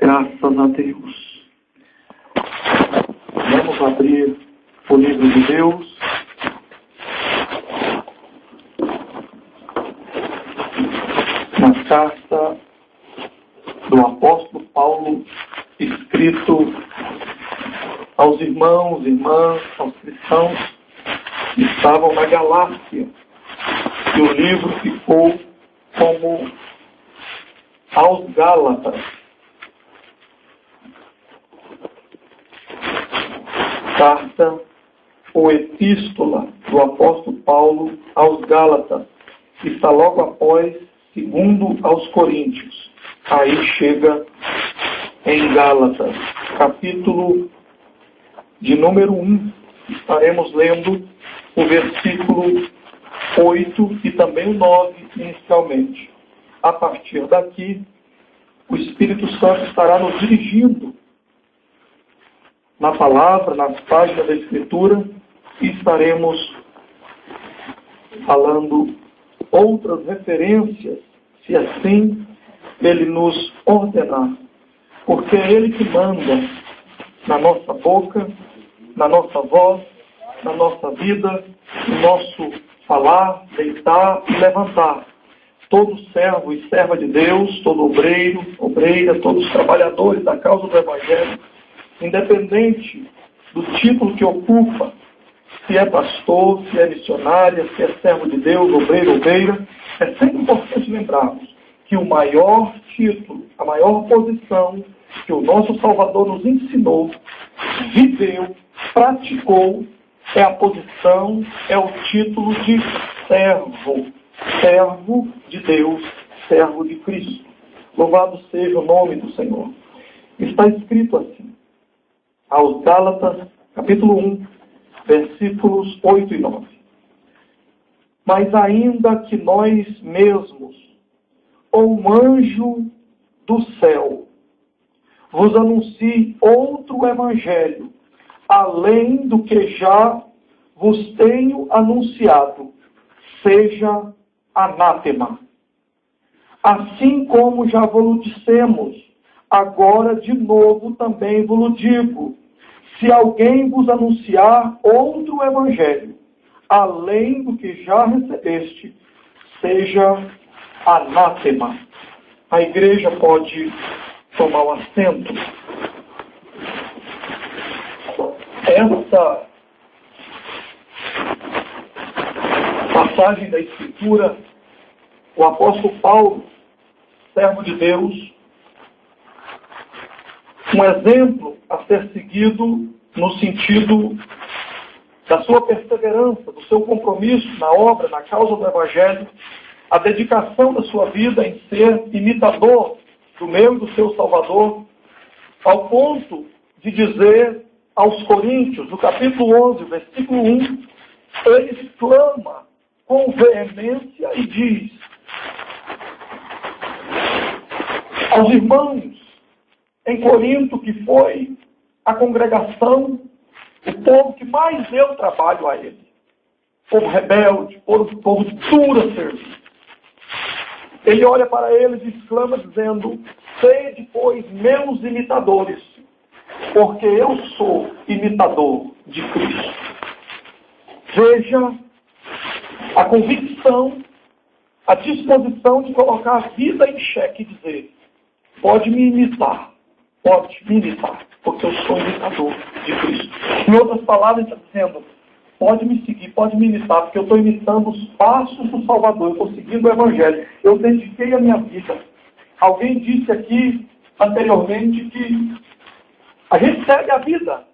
Graças a Deus. Vamos abrir o livro de Deus. Na carta do apóstolo Paulo, escrito aos irmãos, irmãs, aos cristãos que estavam na Galácia. E o livro ficou como aos Gálatas. Carta ou epístola do apóstolo Paulo aos Gálatas. Está logo após, segundo aos Coríntios. Aí chega em Gálatas, capítulo de número 1. Estaremos lendo o versículo 8 e também o 9 inicialmente. A partir daqui, o Espírito Santo estará nos dirigindo na palavra, nas páginas da Escritura, e estaremos falando outras referências, se assim Ele nos ordenar. Porque é Ele que manda na nossa boca, na nossa voz, na nossa vida, no nosso falar, deitar e levantar. Todo servo e serva de Deus, todo obreiro, obreira, todos os trabalhadores da causa do Evangelho, independente do título que ocupa, se é pastor, se é missionária, se é servo de Deus, obreiro, obreira, é sempre importante lembrarmos que o maior título, a maior posição que o nosso Salvador nos ensinou, viveu, praticou, é a posição, é o título de servo. Servo de Deus, servo de Cristo. Louvado seja o nome do Senhor. Está escrito assim, aos Gálatas, capítulo 1, versículos 8 e 9. Mas ainda que nós mesmos, ou um anjo do céu, vos anuncie outro evangelho, além do que já vos tenho anunciado, seja anátema. Assim como já vos dissemos, agora de novo também vos digo, se alguém vos anunciar outro evangelho, além do que já recebeste, seja anátema. A igreja pode tomar um assento. Essa passagem da Escritura, o apóstolo Paulo, servo de Deus, um exemplo a ser seguido no sentido da sua perseverança, do seu compromisso na obra, na causa do Evangelho, a dedicação da sua vida em ser imitador do meu e do seu Salvador, ao ponto de dizer aos Coríntios, no capítulo 11, versículo 1, ele exclama com veemência e diz aos irmãos em Corinto, que foi a congregação, o povo que mais deu trabalho a ele, povo rebelde, povo duro a servir. Ele olha para eles e exclama dizendo, sede, pois, meus imitadores, porque eu sou imitador de Cristo. Veja a convicção, a disposição de colocar a vida em xeque e dizer, pode me imitar, porque eu sou imitador de Cristo. Em outras palavras, está dizendo, pode me seguir, pode me imitar, porque eu estou imitando os passos do Salvador, eu estou seguindo o Evangelho, eu dediquei a minha vida. Alguém disse aqui anteriormente que a gente segue a vida,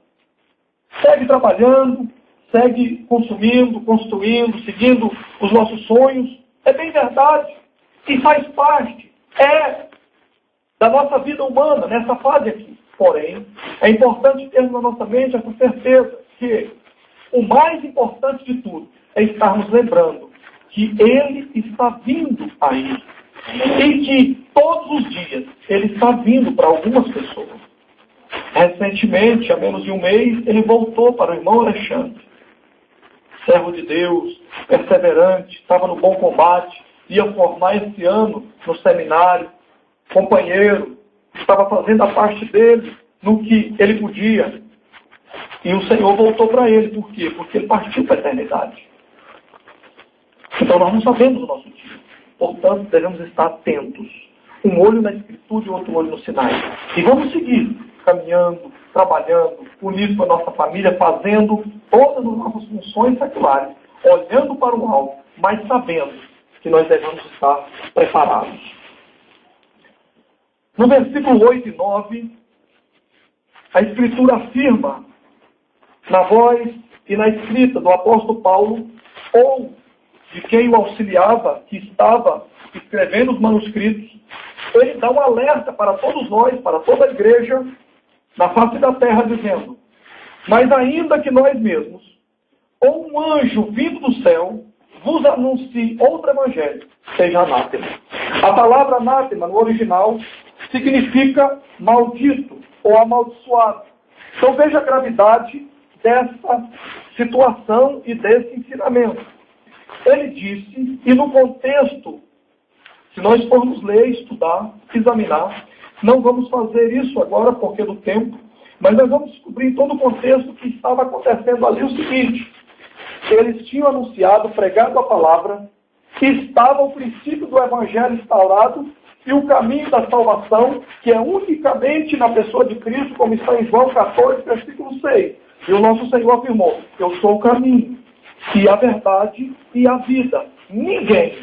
segue trabalhando, segue consumindo, construindo, seguindo os nossos sonhos. É bem verdade, e faz parte, da nossa vida humana, nessa fase aqui. Porém, é importante termos na nossa mente essa certeza que o mais importante de tudo é estarmos lembrando que Ele está vindo aí. E que todos os dias Ele está vindo para algumas pessoas. Recentemente, há menos de um mês, Ele voltou para o irmão Alexandre. Servo de Deus, perseverante, estava no bom combate, ia formar esse ano no seminário, companheiro, estava fazendo a parte dele no que ele podia. E o Senhor voltou para ele. Por quê? Porque ele partiu para a eternidade. Então nós não sabemos o nosso dia. Portanto, devemos estar atentos. Um olho na Escritura e outro olho no Sinai. E vamos seguir caminhando, trabalhando, unidos com a nossa família, fazendo todas as nossas funções seculares, olhando para o alto, mas sabendo que nós devemos estar preparados. No versículo 8 e 9, a Escritura afirma, na voz e na escrita do apóstolo Paulo, ou de quem o auxiliava, que estava escrevendo os manuscritos, ele dá um alerta para todos nós, para toda a igreja, na face da terra, dizendo: mas ainda que nós mesmos, ou um anjo vindo do céu, vos anuncie outro evangelho, seja anátema. A palavra anátema, no original, significa maldito ou amaldiçoado. Então veja a gravidade dessa situação e desse ensinamento. Ele disse, e no contexto, se nós formos ler, estudar, examinar, não vamos fazer isso agora porque do tempo, mas nós vamos descobrir em todo o contexto que estava acontecendo ali o seguinte: eles tinham anunciado, pregado a palavra, que estava o princípio do evangelho instaurado e o caminho da salvação, que é unicamente na pessoa de Cristo, como está em João 14, versículo 6. E o nosso Senhor afirmou: eu sou o caminho, e a verdade e a vida. Ninguém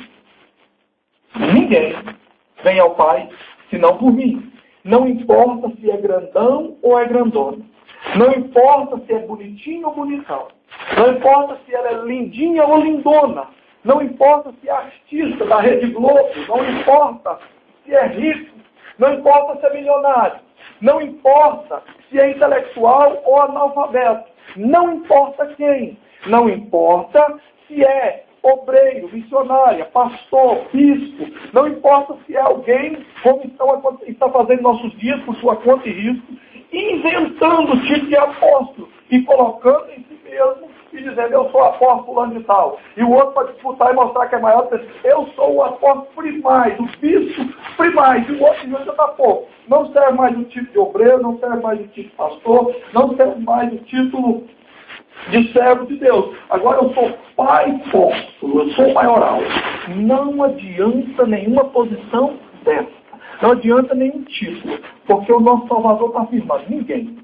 vem ao Pai senão por mim. Não importa se é grandão ou é grandona. Não importa se é bonitinho ou bonitão. Não importa se ela é lindinha ou lindona. Não importa se é artista da Rede Globo. Não importa se é rico. Não importa se é milionário. Não importa se é intelectual ou analfabeto. Não importa quem. Não importa se é obreiro, missionária, pastor, bispo. Não importa se é alguém como está fazendo nossos dias por sua conta e risco, inventando o tipo de apóstolo e colocando em si mesmo e dizendo: eu sou apóstolo fulano de tal. E o outro para disputar e mostrar que é maior, eu sou o apóstolo primaz, o bispo primaz, e o outro ainda está pouco. Não serve mais o título de obreiro, não serve mais o título de pastor, não serve mais o título de servo de Deus. Agora eu sou pai apóstolo, eu sou maioral. Não adianta nenhuma posição dessa. Não adianta nenhum título. Porque o nosso Salvador está afirmando: ninguém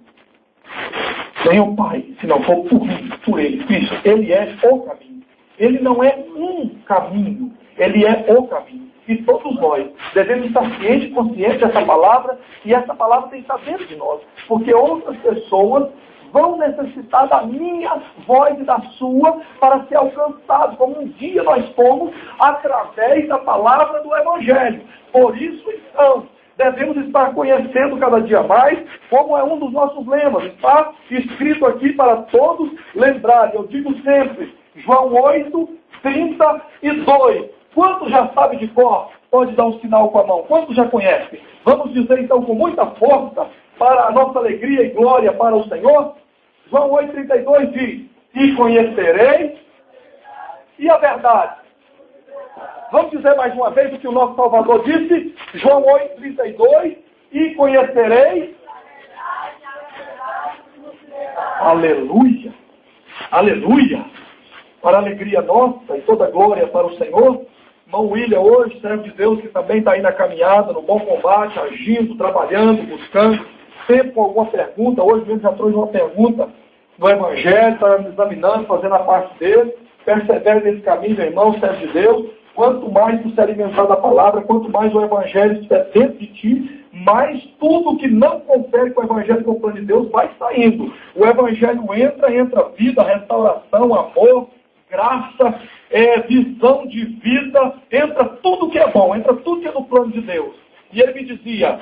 vem ao Pai, se não for por mim, por Ele. Cristo, Ele é o caminho. Ele não é um caminho. Ele é o caminho. E todos nós devemos estar cientes e conscientes dessa palavra. E essa palavra tem que estar dentro de nós. Porque outras pessoas vão necessitar da minha voz e da sua para ser alcançados, como um dia nós fomos, através da palavra do Evangelho. Por isso, então, devemos estar conhecendo cada dia mais, como é um dos nossos lemas. Está escrito aqui para todos lembrarem. Eu digo sempre, João 8, 32. Quantos já sabe de cor? Pode dar um sinal com a mão. Quantos já conhece? Vamos dizer então com muita força, para a nossa alegria e glória para o Senhor. João 8,32 diz: e conhecereis e a verdade. Vamos dizer mais uma vez o que o nosso Salvador disse. João 8,32: e conhecereis. Aleluia! Aleluia! Para a alegria nossa e toda a glória para o Senhor. Irmão William, hoje, servo de Deus, que também está aí na caminhada, no bom combate, agindo, trabalhando, buscando, sempre com alguma pergunta. Hoje mesmo já trouxe uma pergunta do Evangelho, está examinando, fazendo a parte dele. Persevere nesse caminho, meu irmão, servo de Deus. Quanto mais tu se alimentar da palavra, quanto mais o Evangelho estiver dentro de ti, mais tudo que não confere com o Evangelho, com o plano de Deus, vai saindo. O Evangelho entra vida, restauração, amor, graça, visão de vida, entra tudo que é bom, entra tudo que é do plano de Deus. E ele me dizia: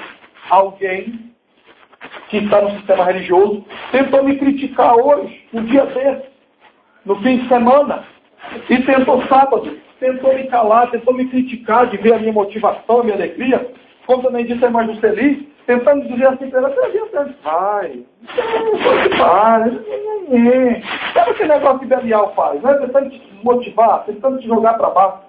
alguém que está no sistema religioso tentou me criticar hoje, um dia desse, no fim de semana, e tentou sábado, tentou me calar, tentou me criticar, de ver a minha motivação, a minha alegria, como também disse a irmã Juscelie, tentando dizer assim para ela: vai, sabe aquele negócio que Belial faz, né? Tentando te desmotivar, tentando te jogar para baixo.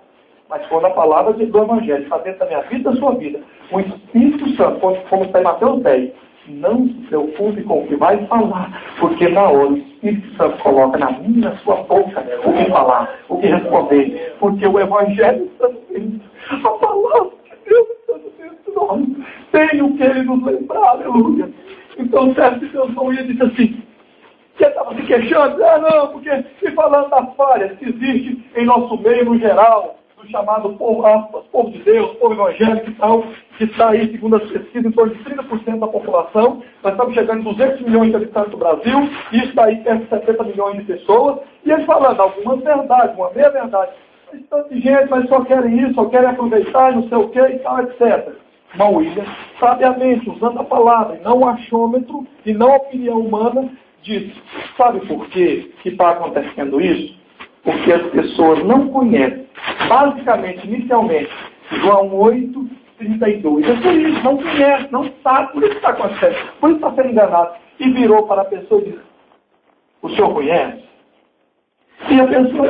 Mas quando a palavra do Evangelho está dentro da minha vida e da sua vida, o Espírito Santo, como está em Mateus 10, não se preocupe com o que vai falar, porque na hora o Espírito Santo coloca na minha e na sua boca o que falar, o que responder, porque o Evangelho está dentro. A palavra de Deus está dentro de nós. Tem o que ele nos lembrar, aleluia. Então, certo Deus não ia dizer assim, você estava se queixando? Não, porque e falando das falhas que existe em nosso meio no geral, do chamado povo de Deus, povo evangélico e tal, que está aí, segundo as pesquisas, em torno de 30% da população. Nós estamos chegando em 200 milhões de habitantes do Brasil, e isso está aí perto de 70 milhões de pessoas, e ele falando algumas verdades, uma meia verdade. Mas tanta gente, mas só querem isso, só querem aproveitar, não sei o que e tal, etc. Irmão William, sabiamente, usando a palavra, e não o achômetro, e não a opinião humana, diz, sabe por que está acontecendo isso? Porque as pessoas não conhecem, basicamente, inicialmente, João 8, 32. É por isso, não conhece, não sabe, por isso está acontecendo, por isso está sendo enganado. E virou para a pessoa e disse, o senhor conhece? E a pessoa,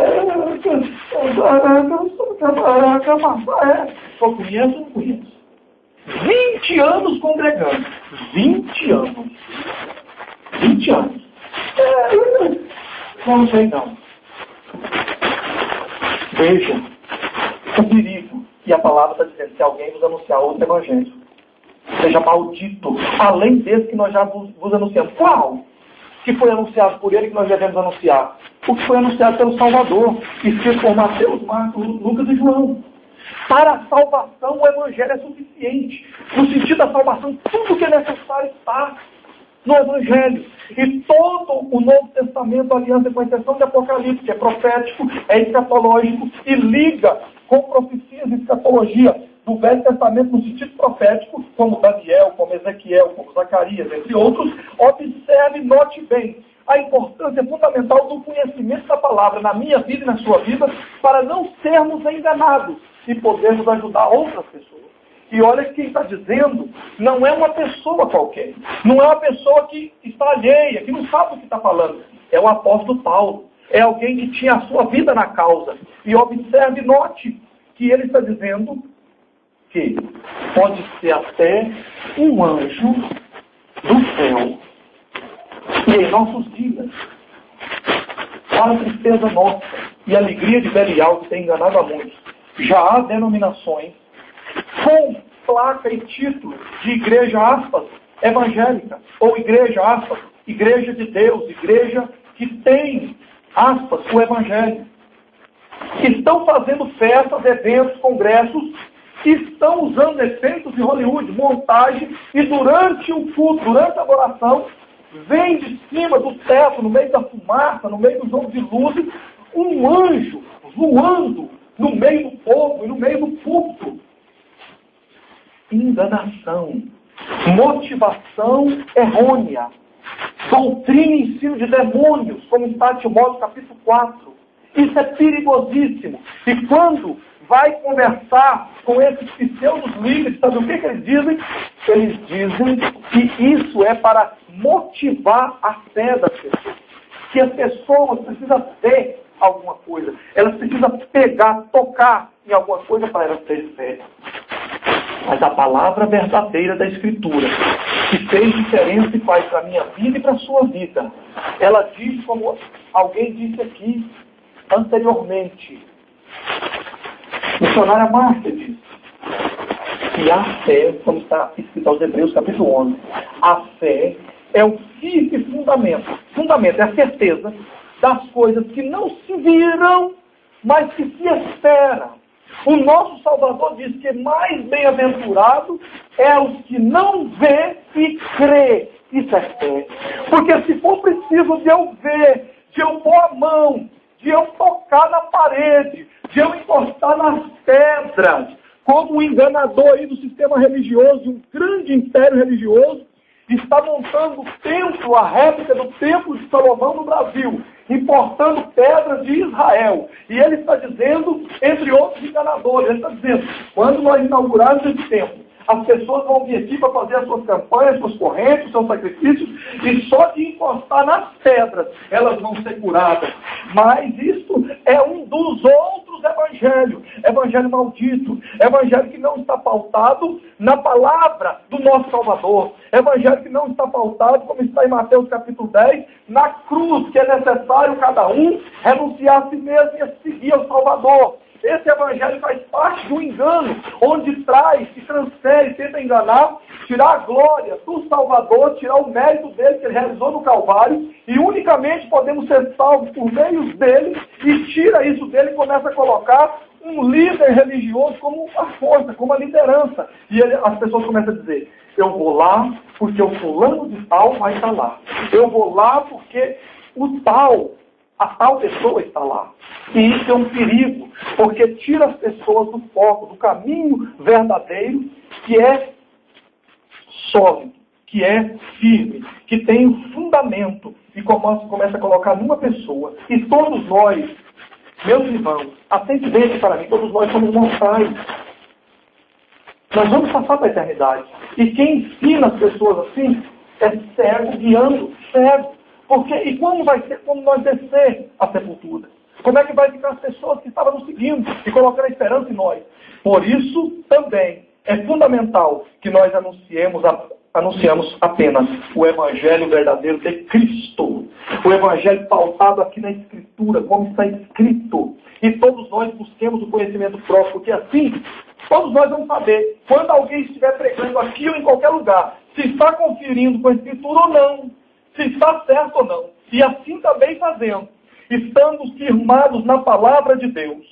só conheço ou não conheço? 20 anos congregando. 20 anos. 20 anos. Não sei não. Veja o perigo. E a palavra está dizendo, se alguém vos anunciar outro evangelho, seja maldito, além desse que nós já vos anunciamos. Qual? Que foi anunciado por ele que nós devemos anunciar? O que foi anunciado pelo Salvador, escrito por Mateus, Marcos, Lucas e João. Para a salvação o evangelho é suficiente. No sentido da salvação, tudo que é necessário está no Evangelho. E todo o Novo Testamento, aliança com a exceção de Apocalipse, que é profético, é escatológico, e liga com profecias e escatologia do Velho Testamento no sentido profético, como Daniel, como Ezequiel, como Zacarias, entre outros. Observe, note bem a importância fundamental do conhecimento da palavra na minha vida e na sua vida, para não sermos enganados e podermos ajudar outras pessoas. E olha que quem está dizendo não é uma pessoa qualquer. Não é uma pessoa que está alheia, que não sabe o que está falando. É o apóstolo Paulo. É alguém que tinha a sua vida na causa. E observe, note, que ele está dizendo que pode ser até um anjo do céu. E em nossos dias, para a tristeza nossa e a alegria de Belial, que tem enganado a muitos, já há denominações com placa e título de igreja, aspas, evangélica, ou igreja, aspas, igreja de Deus, igreja que tem, aspas, o evangelho. Estão fazendo festas, eventos, congressos, estão usando efeitos de Hollywood, montagem, e durante o culto, durante a adoração, vem de cima do teto, no meio da fumaça, no meio do jogo de luzes, um anjo voando no meio do povo e no meio do púlpito. Enganação, motivação errônea, doutrina e ensino de demônios, como está em Timóteo capítulo 4. Isso é perigosíssimo. E quando vai conversar com esses pseudos líderes, sabe o que eles dizem? Eles dizem que isso é para motivar a fé das pessoas. Que as pessoas precisam ter alguma coisa. Elas precisam pegar, tocar em alguma coisa para elas terem fé. Mas a palavra verdadeira da Escritura, que fez diferença e faz para a minha vida e para a sua vida, ela diz, como alguém disse aqui anteriormente, missionária Márcia disse, que a fé, como está escrito aos Hebreus capítulo 11, a fé é o firme fundamento. Fundamento é a certeza das coisas que não se viram, mas que se esperam. O nosso Salvador diz que mais bem-aventurado é os que não vê e crê. Isso é fé. Porque se for preciso de eu ver, de eu pôr a mão, de eu tocar na parede, de eu encostar nas pedras, como o enganador aí do sistema religioso, de um grande império religioso, está montando o templo, a réplica do templo de Salomão no Brasil, importando pedras de Israel. E ele está dizendo, entre outros enganadores, ele está dizendo, quando nós inaugurarmos esse templo, as pessoas vão vir aqui para fazer as suas campanhas, suas correntes, os seus sacrifícios, e só de encostar nas pedras elas vão ser curadas. Mas isso é um dos outros falsos evangelhos. Evangelho maldito. Evangelho que não está pautado na palavra do nosso Salvador. Evangelho que não está pautado, como está em Mateus capítulo 10, na cruz, que é necessário cada um renunciar a si mesmo e a seguir ao Salvador. Esse evangelho faz parte do engano, onde traz, se transfere, tenta enganar, tirar a glória do Salvador, tirar o mérito dele que ele realizou no Calvário, e unicamente podemos ser salvos por meio dele, e tira isso dele e começa a colocar um líder religioso como a força, como a liderança. E as pessoas começam a dizer, eu vou lá porque o fulano de tal vai estar lá. Eu vou lá porque a tal pessoa está lá. E isso é um perigo, porque tira as pessoas do foco, do caminho verdadeiro, que é sólido, que é firme, que tem um fundamento, e começa a colocar numa pessoa. E todos nós, meus irmãos, atente bem para mim, todos nós somos mortais. Nós vamos passar para a eternidade. E quem ensina as pessoas assim é cego, guiando cego. E como vai ser quando nós descer a sepultura? Como é que vai ficar as pessoas que estavam nos seguindo e colocando a esperança em nós? Por isso, também, é fundamental que nós anunciamos apenas o Evangelho verdadeiro de Cristo. O Evangelho pautado aqui na Escritura, como está escrito. E todos nós busquemos o conhecimento próprio, porque assim, todos nós vamos saber, quando alguém estiver pregando aqui ou em qualquer lugar, se está conferindo com a Escritura ou não, se está certo ou não. E assim também fazendo, estando firmados na palavra de Deus,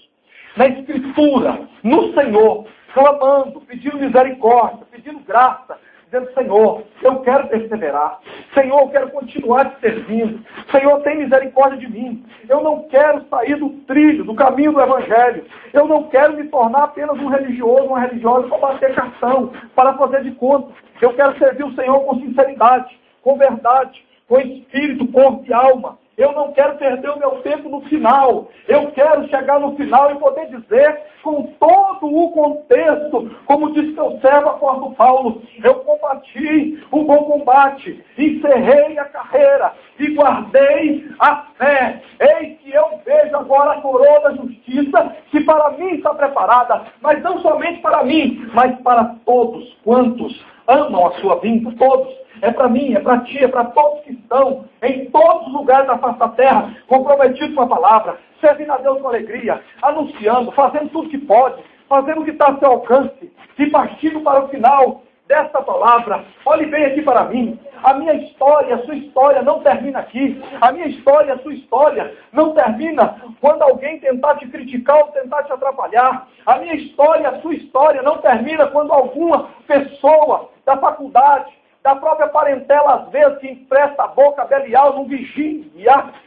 na Escritura, no Senhor, clamando, pedindo misericórdia, pedindo graça, dizendo, Senhor, eu quero perseverar. Senhor, eu quero continuar te servindo. Senhor, tem misericórdia de mim. Eu não quero sair do trilho, do caminho do Evangelho. Eu não quero me tornar apenas um religioso, uma religiosa para bater cartão, para fazer de conta. Eu quero servir o Senhor com sinceridade, com verdade, com espírito, corpo e alma. Eu não quero perder o meu tempo no final. Eu quero chegar no final e poder dizer, com todo o contexto, como diz meu servo apóstolo Paulo, eu combati o bom combate, encerrei a carreira e guardei a fé. Eis que eu vejo agora a coroa da justiça, que para mim está preparada, mas não somente para mim, mas para todos quantos amam a sua vinda, todos. É para mim, é para ti, é para todos que estão em todos os lugares da face da terra, comprometidos com a palavra, servindo a Deus com alegria, anunciando, fazendo tudo que pode, fazendo o que está ao seu alcance, e partindo para o final desta palavra. Olhe bem aqui para mim. A minha história, a sua história não termina aqui. A minha história, a sua história não termina quando alguém tentar te criticar ou tentar te atrapalhar. A minha história, a sua história não termina quando alguma pessoa da faculdade, da própria parentela, às vezes, que empresta a boca a Belial, não vigia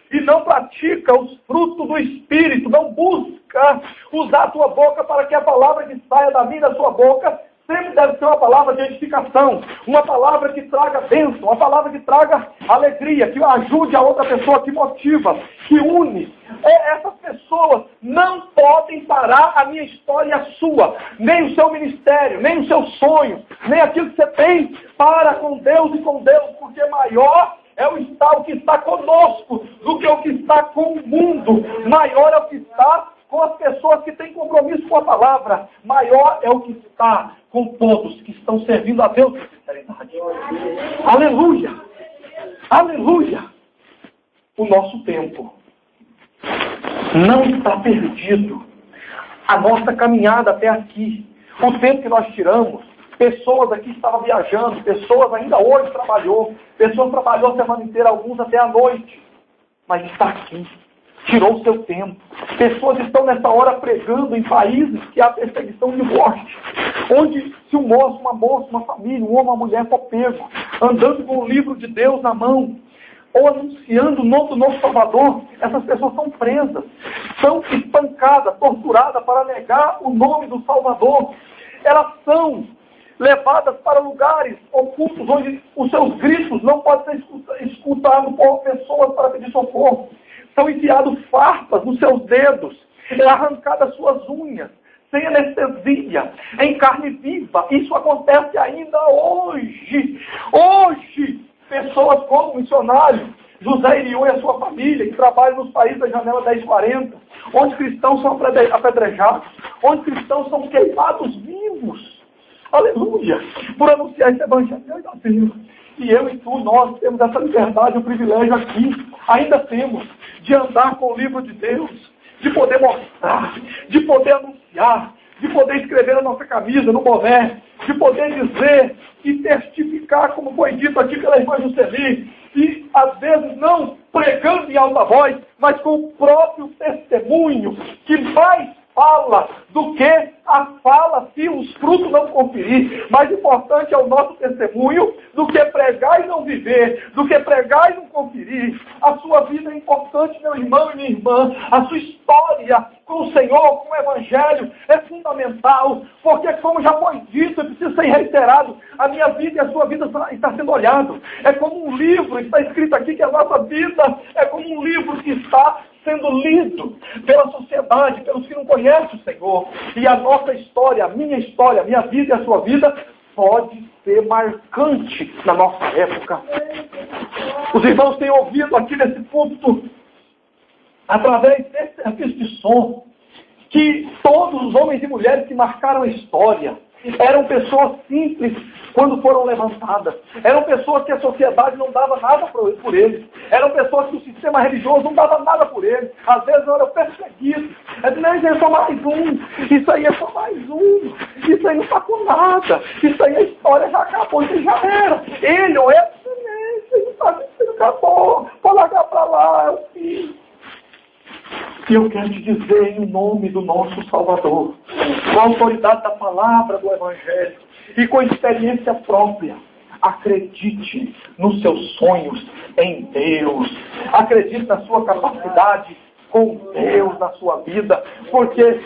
e não pratica os frutos do Espírito, não busca usar a tua boca para que a palavra que saia da minha da sua boca sempre deve ser uma palavra de edificação, uma palavra que traga bênção, uma palavra que traga alegria, que ajude a outra pessoa, que motiva, que une. Essas pessoas não podem parar a minha história e a sua, nem o seu ministério, nem o seu sonho, nem aquilo que você tem para com Deus e com Deus, porque maior é o que está conosco do que o que está com o mundo. Maior é o que está com as pessoas que têm compromisso com a palavra. Maior é o que está com todos que estão servindo a Deus com sinceridade. Aleluia! Aleluia! O nosso tempo não está perdido. A nossa caminhada até aqui, o tempo que nós tiramos, pessoas aqui estavam viajando, pessoas ainda hoje pessoas trabalhou a semana inteira, alguns até a noite, mas está aqui. Tirou o seu tempo. Pessoas estão nessa hora pregando em países que há perseguição de morte. Onde se um moço, uma moça, uma família, um homem, uma mulher for pego, andando com o livro de Deus na mão, ou anunciando o nome do nosso Salvador, essas pessoas são presas, são espancadas, torturadas para negar o nome do Salvador. Elas são levadas para lugares ocultos, onde os seus gritos não podem ser escutados por pessoas para pedir socorro. São enfiados farpas nos seus dedos, arrancadas suas unhas, sem anestesia, em carne viva. Isso acontece ainda hoje. Hoje, pessoas como o missionário José Irion e a sua família, que trabalham nos países da Janela 1040, onde cristãos são apedrejados, onde cristãos são queimados vivos. Aleluia! Por anunciar esse evangelho da vida. E eu e tu, nós temos essa liberdade, o privilégio aqui, ainda temos, de andar com o livro de Deus, de poder mostrar, de poder anunciar, de poder escrever na nossa camisa, no boné, de poder dizer e testificar, como foi dito aqui pela irmã Jusceli, e às vezes não pregando em alta voz, mas com o próprio testemunho, que mais fala do que a fala se os frutos não conferir. Mais importante é o nosso testemunho do que pregar e não viver, do que pregar e não conferir. A sua vida é importante, meu irmão e minha irmã. A sua história com o Senhor, com o Evangelho é fundamental, porque como já foi dito, e precisa ser reiterado, a minha vida e a sua vida está sendo olhado. É como um livro, está escrito aqui que a nossa vida é como um livro que está sendo lido pela sociedade, pelos que não conhecem o Senhor. E a nossa história, a minha vida e a sua vida pode ser marcante na nossa época. Os irmãos têm ouvido aqui nesse púlpito, através deste som, que todos os homens e mulheres que marcaram a história eram pessoas simples quando foram levantadas. Eram pessoas que a sociedade não dava nada por eles. Eram pessoas que o sistema religioso não dava nada por eles. Às vezes eram perseguidos. Isso é só mais um. Isso aí é só mais um. Isso aí não está com nada. Isso aí a história já acabou. Isso já era. Ele ou ela, isso não acabou. Pode largar para lá, é o fim. E eu quero te dizer em nome do nosso Salvador, com a autoridade da palavra do Evangelho e com experiência própria, acredite nos seus sonhos em Deus. Acredite na sua capacidade com Deus na sua vida, porque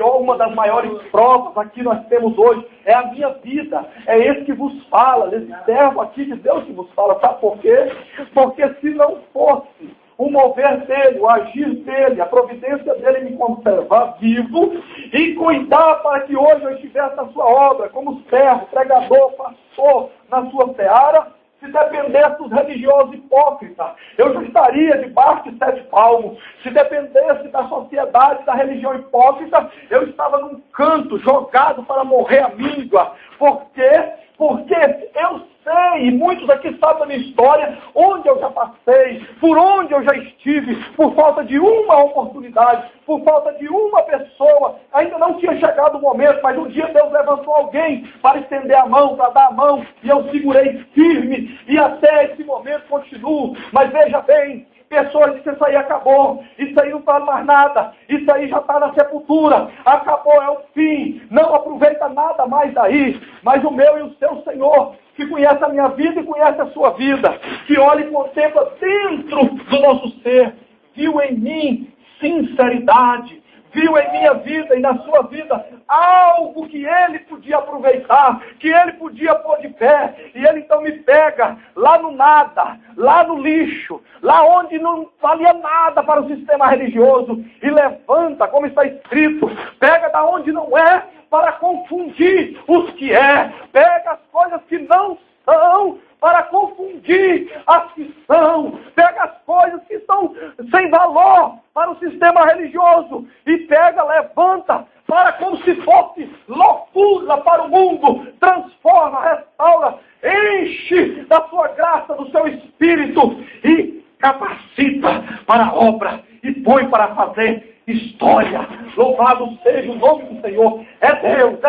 uma das maiores provas aqui nós temos hoje é a minha vida, é esse que vos fala, esse servo aqui de Deus que vos fala. Sabe por quê? Porque se não fosse o mover dele, o agir dele, a providência dele me conservar vivo e cuidar para que hoje eu estivesse na sua obra, como servo, pregador, pastor, na sua seara, se dependesse dos religiosos hipócritas, eu já estaria debaixo de 7 palmos. Se dependesse da sociedade, da religião hipócrita, eu estava num canto, jogado para morrer à míngua. Por quê? Porque eu sei, e muitos aqui sabem da minha história, onde eu já passei, por onde eu já estive, por falta de uma oportunidade, por falta de uma pessoa. Ainda não tinha chegado o momento, mas um dia Deus levantou alguém para estender a mão, para dar a mão, e eu segurei firme, e até esse momento continuo. Mas veja bem, pessoas dizem, isso aí acabou, isso aí não faz mais nada, isso aí já está na sepultura, acabou, é o fim, não aproveita nada mais daí. Mas o meu e o seu Senhor, que conhece a minha vida e conhece a sua vida, que olha e contempla dentro do nosso ser, viu em mim sinceridade, viu em minha vida e na sua vida algo que ele podia aproveitar, que ele podia pôr de pé, e ele então me pega lá no nada, lá no lixo, lá onde não valia nada para o sistema religioso, e levanta, como está escrito, pega da onde não é, para confundir os que é, pega as coisas que não são, para confundir as que são, pega as coisas que estão sem valor para o sistema religioso, e pega, levanta, para como se fosse loucura para o mundo, transforma, restaura, enche da sua graça, do seu espírito, e capacita para a obra, e põe para fazer história. Louvado seja o nome do Senhor. É Deus,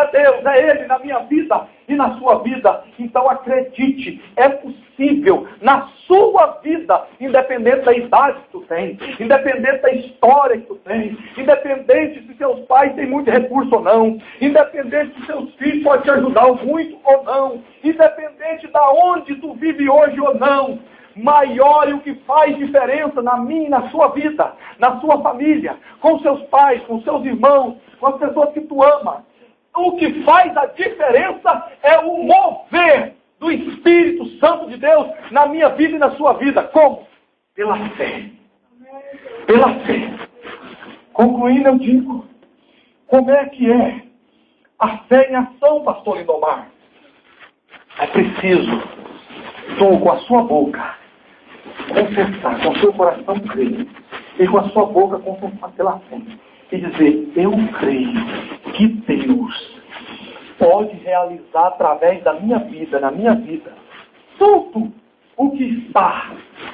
é Ele na minha vida e na sua vida. Então acredite, é possível na sua vida, independente da idade que tu tem, independente da história que tu tem, independente se seus pais têm muito recurso ou não, independente se seus filhos podem te ajudar muito ou não, independente da onde tu vive hoje ou não, maior e o que faz diferença na minha e na sua vida, na sua família, com seus pais, com seus irmãos, com as pessoas que tu ama. O que faz a diferença é o mover do Espírito Santo de Deus na minha vida e na sua vida. Como? Pela fé. Pela fé. Concluindo, eu digo, como é que é a fé em ação, pastor Lindomar? É preciso tu, com a sua boca, confessar, com o seu coração crer, e com a sua boca confessar pela fé. E dizer, eu creio que Deus pode realizar através da minha vida, na minha vida, tudo o que está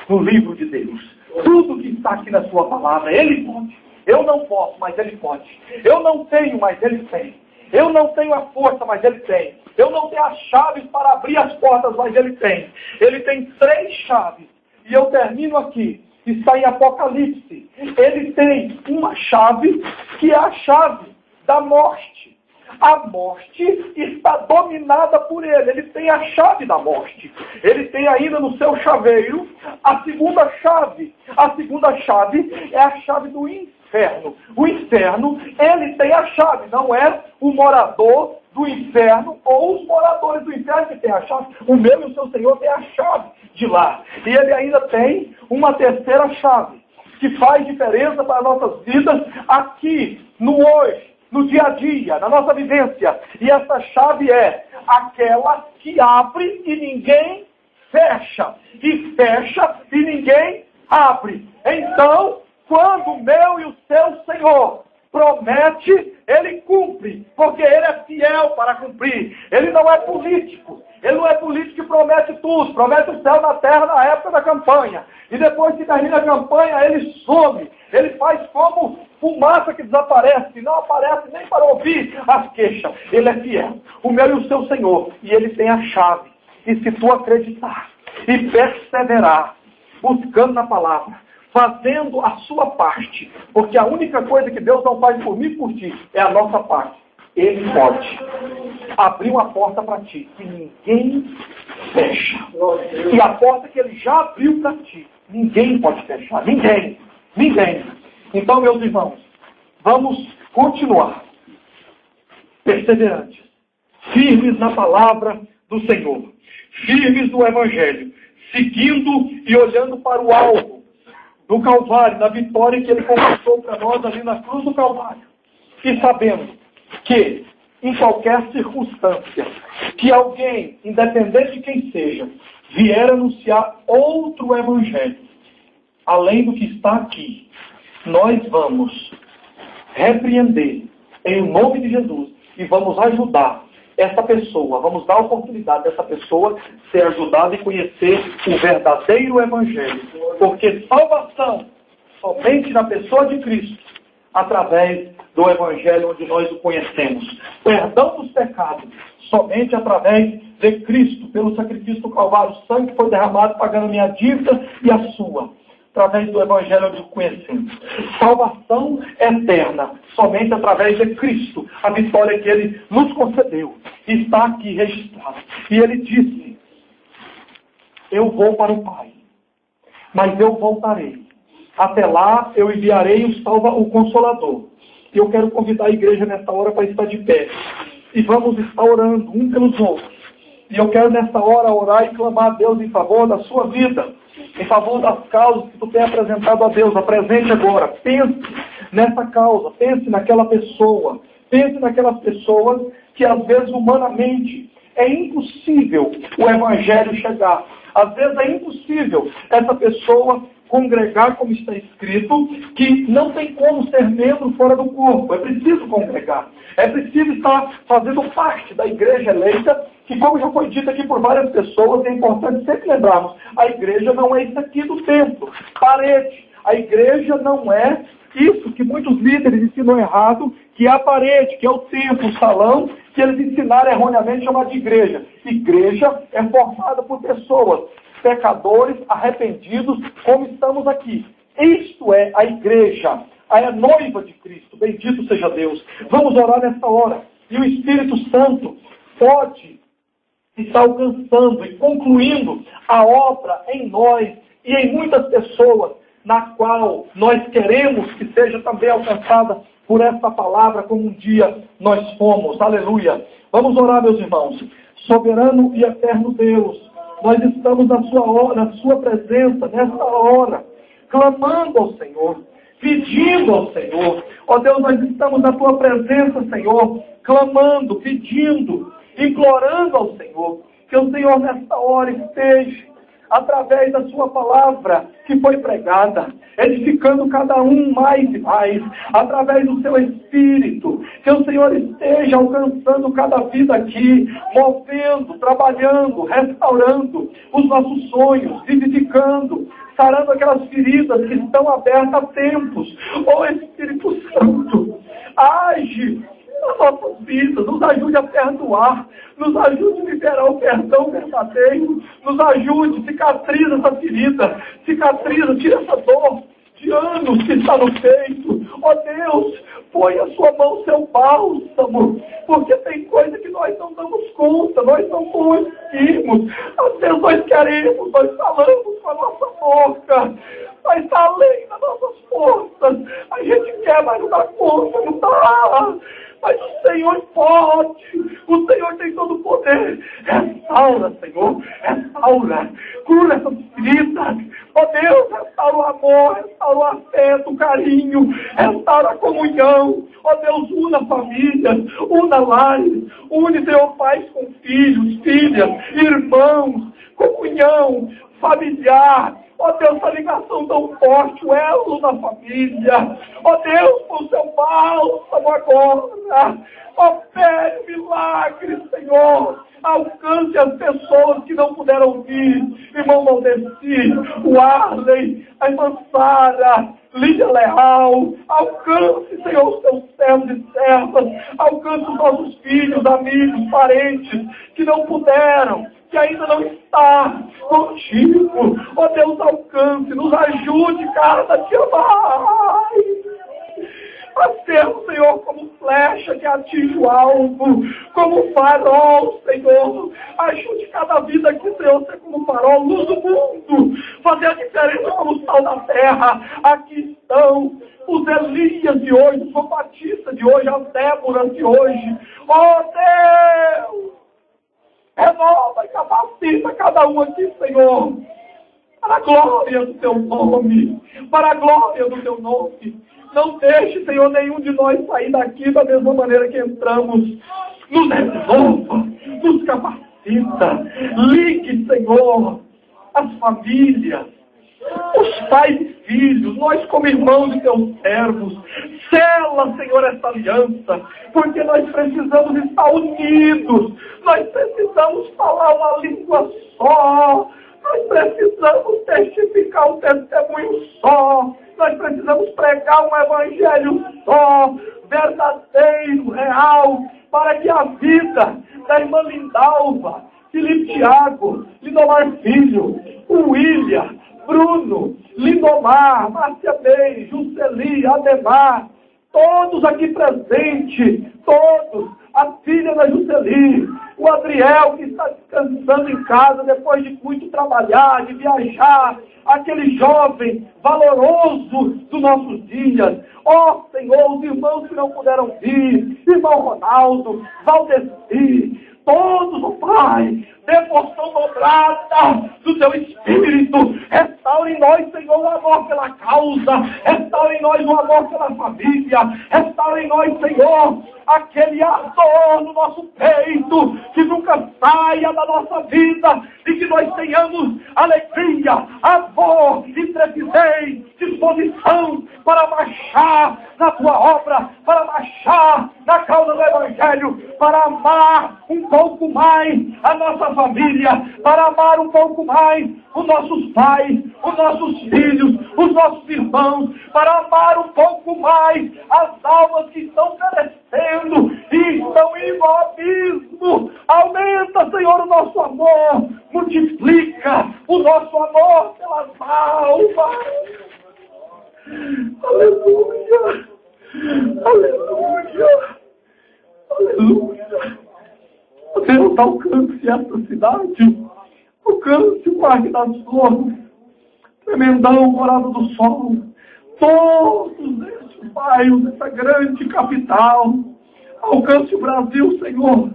no livro de Deus. Tudo que está aqui na sua palavra, Ele pode. Eu não posso, mas Ele pode. Eu não tenho, mas Ele tem. Eu não tenho a força, mas Ele tem. Eu não tenho as chaves para abrir as portas, mas Ele tem. Ele tem 3 chaves. E eu termino aqui. Está em Apocalipse. Ele tem uma chave, que é a chave da morte. A morte está dominada por ele. Ele tem a chave da morte. Ele tem ainda no seu chaveiro a segunda chave. A segunda chave é a chave do inferno. O inferno, ele tem a chave. Não é o morador do inferno ou os moradores do inferno que tem a chave. O meu e o seu Senhor tem a chave de lá. E ele ainda tem uma terceira chave, que faz diferença para as nossas vidas aqui, no hoje, no dia a dia, na nossa vivência. E essa chave é aquela que abre e ninguém fecha. E fecha e ninguém abre. Então, quando o meu e o seu Senhor promete, Ele cumpre. Porque Ele é fiel para cumprir. Ele não é político. Ele não é político que promete tudo. Promete o céu na terra na época da campanha. E depois que termina a campanha, Ele some. Ele faz como fumaça que desaparece. Não aparece nem para ouvir as queixas. Ele é fiel. O meu e o seu Senhor. E Ele tem a chave. E se tu acreditar e perseverar, buscando na palavra, fazendo a sua parte, porque a única coisa que Deus não faz por mim e por ti é a nossa parte. Ele pode abrir uma porta para ti que ninguém fecha. E a porta que Ele já abriu para ti, ninguém pode fechar. Ninguém. Ninguém. Então, meus irmãos, vamos continuar perseverantes, firmes na palavra do Senhor, firmes no Evangelho, seguindo e olhando para o alvo do Calvário, na vitória que Ele conquistou para nós ali na cruz do Calvário. E sabendo que, em qualquer circunstância, que alguém, independente de quem seja, vier anunciar outro Evangelho, além do que está aqui, nós vamos repreender em nome de Jesus e vamos ajudar essa pessoa, vamos dar a oportunidade dessa pessoa ser ajudada e conhecer o verdadeiro Evangelho. Porque salvação somente na pessoa de Cristo, através do Evangelho onde nós o conhecemos. Perdão dos pecados, somente através de Cristo, pelo sacrifício do Calvário. O sangue foi derramado pagando a minha dívida e a sua, através do Evangelho onde o conhecemos. Salvação eterna, somente através de Cristo, a vitória que Ele nos concedeu. Está aqui registrado. E Ele disse, eu vou para o Pai, mas eu voltarei. Até lá eu enviarei o Consolador. E eu quero convidar a igreja nesta hora para estar de pé. E vamos estar orando um pelos outros. E eu quero nesta hora orar e clamar a Deus em favor da sua vida, em favor das causas que tu tem apresentado a Deus. Apresente agora. Pense nessa causa. Pense naquela pessoa. Pense naquelas pessoas que às vezes humanamente é impossível o Evangelho chegar. Às vezes é impossível essa pessoa congregar, como está escrito, que não tem como ser membro fora do corpo. É preciso congregar. É preciso estar fazendo parte da igreja eleita, que, como já foi dito aqui por várias pessoas, é importante sempre lembrarmos, a igreja não é isso aqui do templo, parede. A igreja não é isso que muitos líderes ensinam errado, que é a parede, que é o templo, o salão, que eles ensinaram erroneamente a chamar de igreja. Igreja é formada por pessoas, pecadores arrependidos, como estamos aqui. Isto é a igreja, a noiva de Cristo. Bendito seja Deus. Vamos orar nessa hora. E o Espírito Santo pode estar alcançando e concluindo a obra em nós e em muitas pessoas, na qual nós queremos que seja também alcançada por essa palavra, como um dia nós fomos. Aleluia. Vamos orar, meus irmãos. Soberano e eterno Deus, nós estamos na sua presença, nesta hora, clamando ao Senhor, pedindo ao Senhor. Ó Deus, nós estamos na tua presença, Senhor, clamando, pedindo, implorando ao Senhor, que o Senhor nesta hora esteja através da sua palavra que foi pregada, edificando cada um mais e mais, através do seu Espírito, que o Senhor esteja alcançando cada vida aqui, movendo, trabalhando, restaurando os nossos sonhos, vivificando, sarando aquelas feridas que estão abertas há tempos. Ó Espírito Santo, age nas nossas vidas, nos ajude a perdoar, nos ajude a liberar o perdão verdadeiro, nos ajude, cicatriza essa ferida, cicatriza, tira essa dor de anos que está no peito. Ó Deus, põe a sua mão, seu bálsamo, porque tem coisa que nós não damos conta, nós não conseguimos. Às vezes nós queremos, nós falamos com a nossa boca, mas está além das nossas forças. A gente quer, mas não dá conta, não dá. Mas o Senhor pode, o Senhor tem todo o poder. Restaura, Senhor, restaura, cura essas feridas. Ó Deus, restaura o amor, restaura o afeto, o carinho, restaura a comunhão. Ó Deus, una famílias, una lares, une, Senhor, pais com filhos, filhas, irmãos, comunhão familiar. Ó Deus, essa ligação tão forte, o elo da família. Ó Deus, com o seu bálsamo agora. Opere milagre, Senhor. Alcance as pessoas que não puderam vir. Irmão Valdeci, o Arley, a irmã Sara, Lídia Leal. Alcance, Senhor, os teus servos e servas. Alcance os nossos filhos, amigos, parentes que não puderam, que ainda não está contigo. Ó Deus, alcance, nos ajude cada dia mais a sermos, Senhor, como flecha que atinge o alvo, como farol, Senhor. Ajude cada vida aqui, Senhor, ser como farol, luz do mundo, fazer a diferença como sal da terra. Aqui estão os Elias de hoje, os João Batista de hoje, as Déboras de hoje. Ó Deus, renova e capacita cada um aqui, Senhor, para a glória do teu nome, para a glória do teu nome. Não deixe, Senhor, nenhum de nós sair daqui da mesma maneira que entramos. Nos renova, nos capacita. Ligue, Senhor, as famílias, os pais e filhos, nós como irmãos de teus servos. Sela, Senhor, essa aliança, porque nós precisamos estar unidos. Nós precisamos falar uma língua só. Nós precisamos testificar um testemunho só. Nós precisamos pregar um evangelho só, verdadeiro, real, para que a vida da irmã Lindalva, Felipe Tiago, Lindomar Filho, o William, Bruno, Lindomar, Márcia Bey, Jusceli, Ademar, todos aqui presentes, todos, a filha da Jusceli, o Adriel que está descansando em casa depois de muito trabalhar, de viajar, aquele jovem valoroso dos nossos dias. Ó Senhor, os irmãos que não puderam vir, irmão Ronaldo, Valdeci, todos, ó Pai, dê porção dobrada do teu Espírito. Restaure em nós, Senhor, o amor pela causa. Restaure em nós o amor pela família. Restaure em nós, Senhor, aquele ardor no nosso peito, que nunca saia da nossa vida, e que nós tenhamos alegria, amor, intrepidez, disposição para marchar na tua obra, para marchar na causa do Evangelho, para amar um pouco mais a nossa família, para amar um pouco mais os nossos pais, os nossos filhos, os nossos irmãos, para amar um pouco mais as almas que estão perecendo e estão indo ao abismo. Aumenta, Senhor, o nosso amor, multiplica o nosso amor pelas almas. Aleluia, aleluia, aleluia. Deus, alcance esta cidade, alcance o Parque das Flores, Tremendão, Morada do Sol, todos estes bairros dessa grande capital. Alcance o Brasil, Senhor.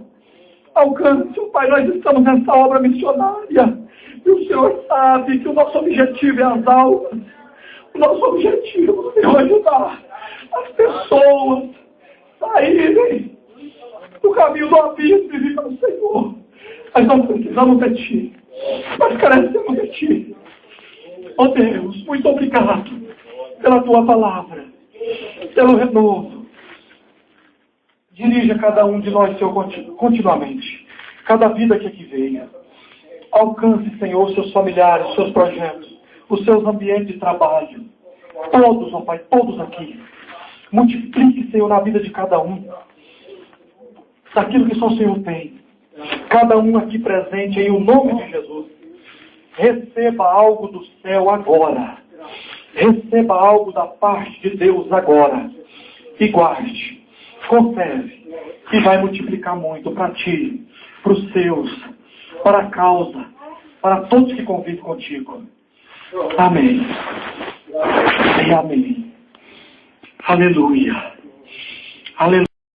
Alcance, o Pai, nós estamos nessa obra missionária. E o Senhor sabe que o nosso objetivo é as almas. O nosso objetivo, Senhor, é ajudar as pessoas a saírem do caminho do abismo e vir para o Senhor. Mas nós precisamos de Ti. Nós carecemos de Ti. Ó Deus, muito obrigado pela Tua palavra, pelo renovo. Dirija cada um de nós, Senhor, continuamente. Cada vida que aqui veio. Alcance, Senhor, os seus familiares, os seus projetos, os seus ambientes de trabalho. Todos, ó Pai, todos aqui. Multiplique, Senhor, na vida de cada um. Daquilo que só o Senhor tem. Cada um aqui presente, em o nome de Jesus. Receba algo do céu agora. Receba algo da parte de Deus agora. E guarde. Conserve. E vai multiplicar muito para Ti, para os seus, para a causa, para todos que convivem contigo. Amém. E amém. Aleluia. Aleluia.